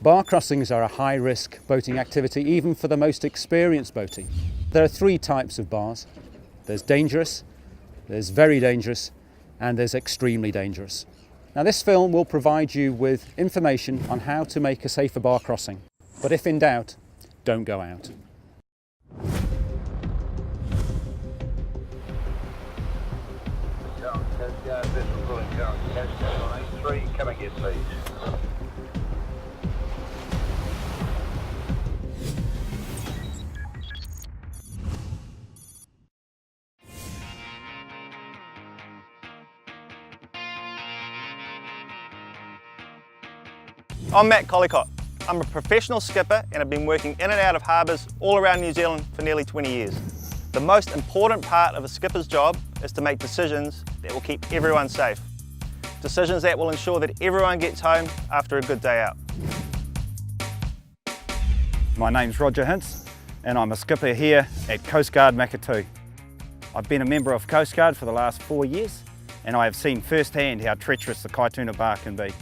Bar crossings are a high-risk boating activity, even for the most experienced boating. There are three types of bars. There's dangerous, there's very dangerous, and there's extremely dangerous. Now, this film will provide you with information on how to make a safer bar crossing. But if in doubt, don't go out. Come again, please. I'm Matt Collicott. I'm a professional skipper and have been working in and out of harbours all around New Zealand for nearly 20 years. The most important part of a skipper's job is to make decisions that will keep everyone safe. Decisions that will ensure that everyone gets home after a good day out. My name's Roger Hintz and I'm a skipper here at Coast Guard Maketu. I've been a member of Coast Guard for the last 4 years and I have seen firsthand how treacherous the KAITUNA bar can be.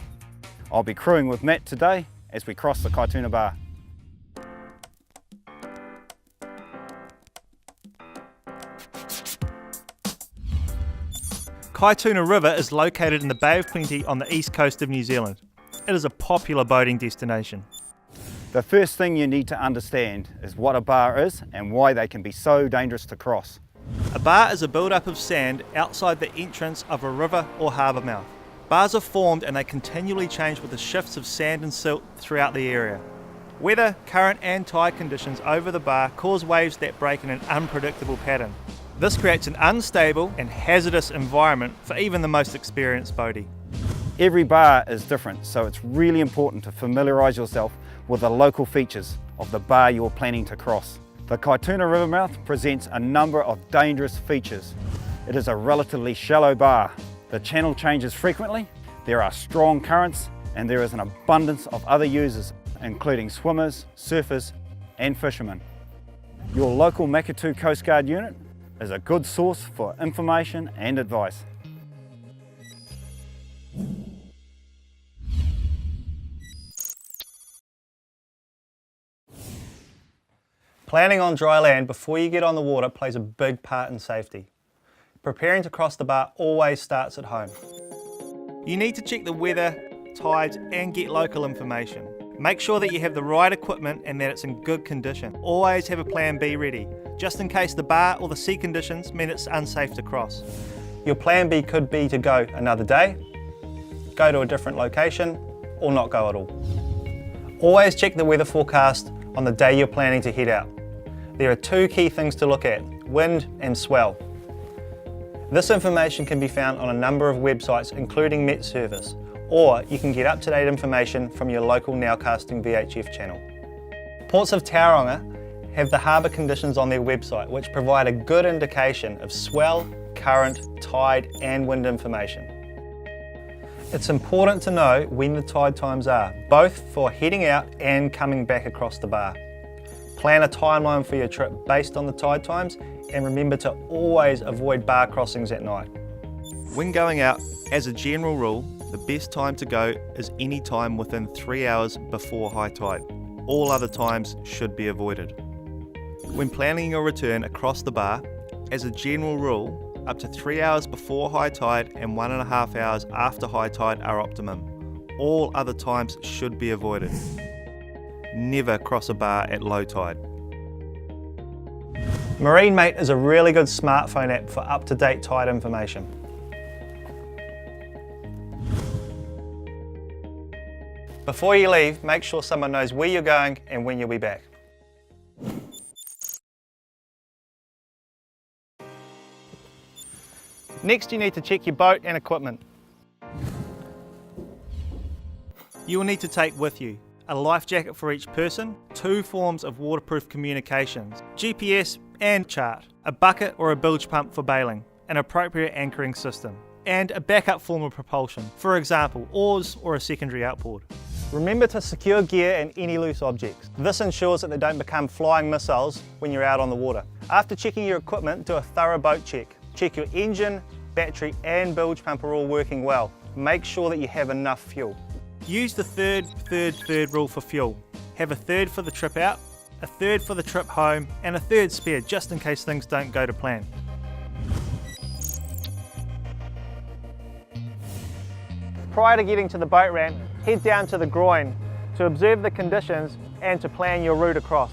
I'll be crewing with Matt today as we cross the KAITUNA bar. KAITUNA River is located in the Bay of Plenty on the east coast of New Zealand. It is a popular boating destination. The first thing you need to understand is what a bar is and why they can be so dangerous to cross. A bar is a build-up of sand outside the entrance of a river or harbour mouth. Bars are formed and they continually change with the shifts of sand and silt throughout the area. Weather, current and tide conditions over the bar cause waves that break in an unpredictable pattern. This creates an unstable and hazardous environment for even the most experienced boatie. Every bar is different, so it's really important to familiarise yourself with the local features of the bar you're planning to cross. The KAITUNA river mouth presents a number of dangerous features. It is a relatively shallow bar. The channel changes frequently, there are strong currents, and there is an abundance of other users, including swimmers, surfers, and fishermen. Your local Maketu Coast Guard unit is a good source for information and advice. Planning on dry land before you get on the water plays a big part in safety. Preparing to cross the bar always starts at home. You need to check the weather, tides and get local information. Make sure that you have the right equipment and that it's in good condition. Always have a plan B ready, just in case the bar or the sea conditions mean it's unsafe to cross. Your plan B could be to go another day, go to a different location, or not go at all. Always check the weather forecast on the day you're planning to head out. There are two key things to look at, wind and swell. This information can be found on a number of websites including Met Service, or you can get up-to-date information from your local Nowcasting VHF channel. Ports of Tauranga have the harbour conditions on their website which provide a good indication of swell, current, tide and wind information. It's important to know when the tide times are, both for heading out and coming back across the bar. Plan a timeline for your trip based on the tide times and remember to always avoid bar crossings at night. When going out, as a general rule, the best time to go is any time within 3 hours before high tide. All other times should be avoided. When planning your return across the bar, as a general rule, up to 3 hours before high tide and 1.5 hours after high tide are optimum. All other times should be avoided. Never cross a bar at low tide. MarineMate is a really good smartphone app for up-to-date tide information. Before you leave, make sure someone knows where you're going and when you'll be back. Next, you need to check your boat and equipment. You will need to take with you a life jacket for each person, 2 forms of waterproof communications, GPS and chart, a bucket or a bilge pump for bailing, an appropriate anchoring system, and a backup form of propulsion, for example, oars or a secondary outboard. Remember to secure gear and any loose objects. This ensures that they don't become flying missiles when you're out on the water. After checking your equipment, do a thorough boat check. Check your engine, battery and bilge pump are all working well. Make sure that you have enough fuel. Use the third rule for fuel. Have a third for the trip out, a third for the trip home, and a third spare just in case things don't go to plan. Prior to getting to the boat ramp, head down to the groin to observe the conditions and to plan your route across.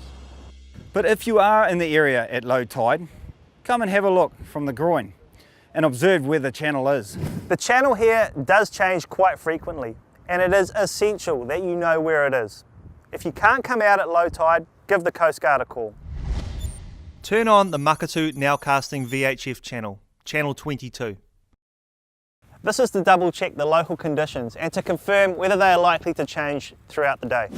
But if you are in the area at low tide, come and have a look from the groin and observe where the channel is. The channel here does change quite frequently, and it is essential that you know where it is. If you can't come out at low tide, give the Coast Guard a call. Turn on the Maketu Nowcasting VHF channel, channel 22. This is to double check the local conditions and to confirm whether they are likely to change throughout the day.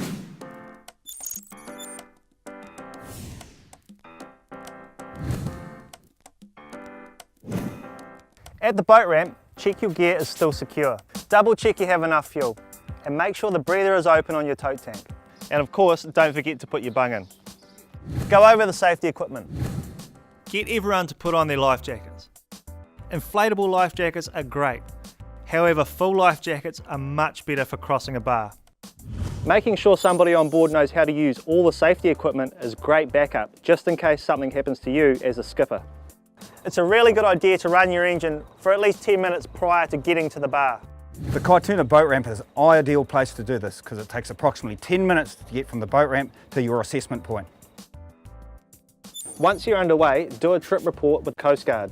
At the boat ramp, check your gear is still secure. Double check you have enough fuel and make sure the breather is open on your tote tank. And of course, don't forget to put your bung in. Go over the safety equipment. Get everyone to put on their life jackets. Inflatable life jackets are great. However, full life jackets are much better for crossing a bar. Making sure somebody on board knows how to use all the safety equipment is great backup, just in case something happens to you as a skipper. It's a really good idea to run your engine for at least 10 minutes prior to getting to the bar. The KAITUNA boat ramp is an ideal place to do this because it takes approximately 10 minutes to get from the boat ramp to your assessment point. Once you're underway, do a trip report with Coast Guard.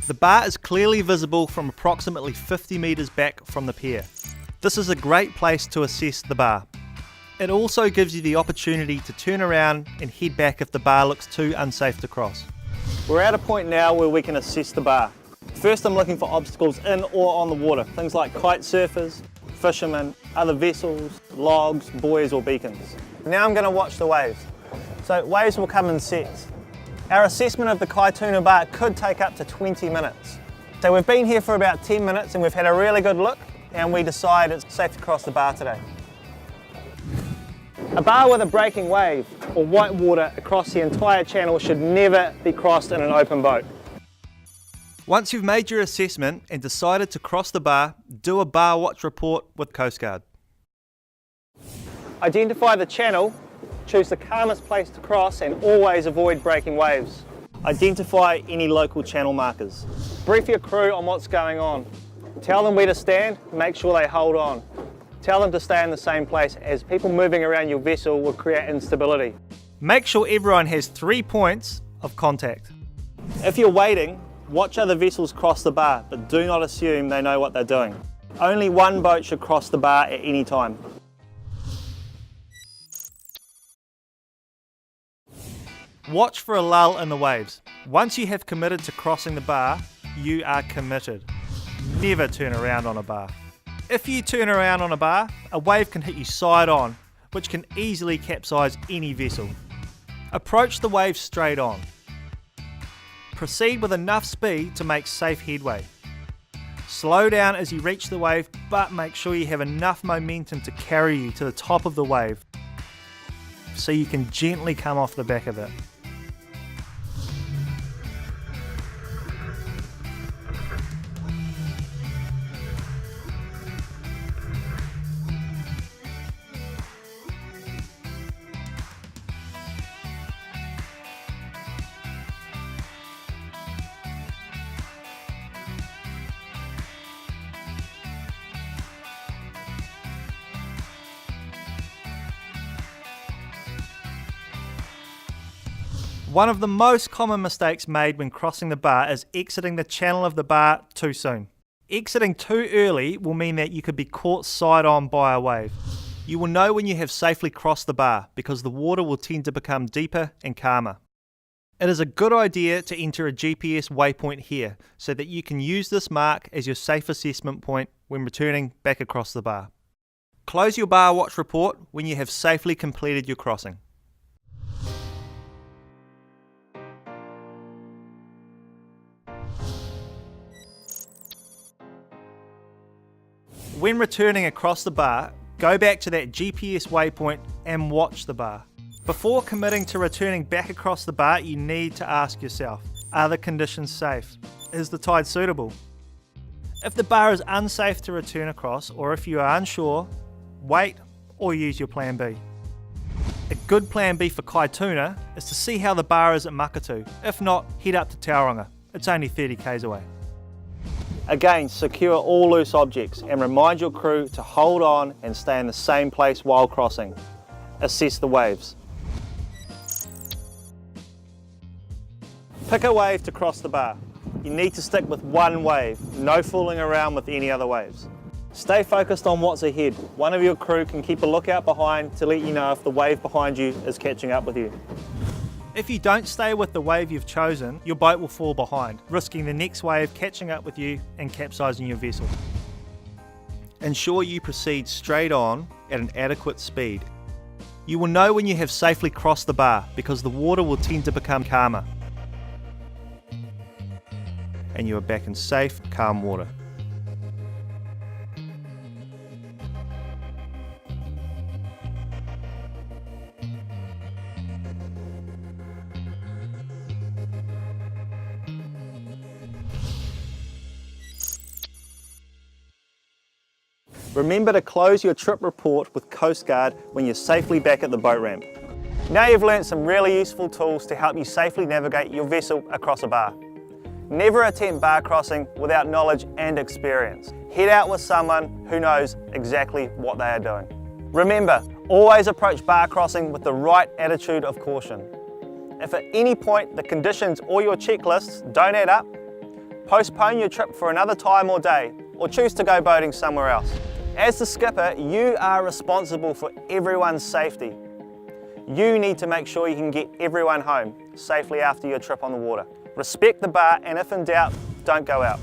The bar is clearly visible from approximately 50 metres back from the pier. This is a great place to assess the bar. It also gives you the opportunity to turn around and head back if the bar looks too unsafe to cross. We're at a point now where we can assess the bar. First, I'm looking for obstacles in or on the water, things like kite surfers, fishermen, other vessels, logs, buoys or beacons. Now I'm going to watch the waves. So waves will come in sets. Our assessment of the KAITUNA bar could take up to 20 minutes. So we've been here for about 10 minutes and we've had a really good look and we decide it's safe to cross the bar today. A bar with a breaking wave or white water across the entire channel should never be crossed in an open boat. Once you've made your assessment and decided to cross the bar, do a bar watch report with Coast Guard. Identify the channel, choose the calmest place to cross and always avoid breaking waves. Identify any local channel markers. Brief your crew on what's going on. Tell them where to stand, make sure they hold on. Tell them to stay in the same place as people moving around your vessel will create instability. Make sure everyone has 3 points of contact. If you're waiting, watch other vessels cross the bar, but do not assume they know what they're doing. Only one boat should cross the bar at any time. Watch for a lull in the waves. Once you have committed to crossing the bar, you are committed. Never turn around on a bar. If you turn around on a bar, a wave can hit you side on, which can easily capsize any vessel. Approach the wave straight on. Proceed with enough speed to make safe headway. Slow down as you reach the wave, but make sure you have enough momentum to carry you to the top of the wave so you can gently come off the back of it. One of the most common mistakes made when crossing the bar is exiting the channel of the bar too soon. Exiting too early will mean that you could be caught side on by a wave. You will know when you have safely crossed the bar because the water will tend to become deeper and calmer. It is a good idea to enter a GPS waypoint here so that you can use this mark as your safe assessment point when returning back across the bar. Close your bar watch report when you have safely completed your crossing. When returning across the bar, go back to that GPS waypoint and watch the bar. Before committing to returning back across the bar, you need to ask yourself, are the conditions safe? Is the tide suitable? If the bar is unsafe to return across, or if you are unsure, wait or use your plan B. A good plan B for KAITUNA is to see how the bar is at Maketu. If not, head up to Tauranga. It's only 30 k's away. Again, secure all loose objects and remind your crew to hold on and stay in the same place while crossing. Assess the waves. Pick a wave to cross the bar. You need to stick with one wave, no fooling around with any other waves. Stay focused on what's ahead. One of your crew can keep a lookout behind to let you know if the wave behind you is catching up with you. If you don't stay with the wave you've chosen, your boat will fall behind, risking the next wave catching up with you and capsizing your vessel. Ensure you proceed straight on at an adequate speed. You will know when you have safely crossed the bar because the water will tend to become calmer. And you are back in safe, calm water. Remember to close your trip report with Coast Guard when you're safely back at the boat ramp. Now you've learnt some really useful tools to help you safely navigate your vessel across a bar. Never attempt bar crossing without knowledge and experience. Head out with someone who knows exactly what they are doing. Remember, always approach bar crossing with the right attitude of caution. If at any point the conditions or your checklists don't add up, postpone your trip for another time or day, or choose to go boating somewhere else. As the skipper, you are responsible for everyone's safety. You need to make sure you can get everyone home safely after your trip on the water. Respect the bar, and if in doubt, don't go out.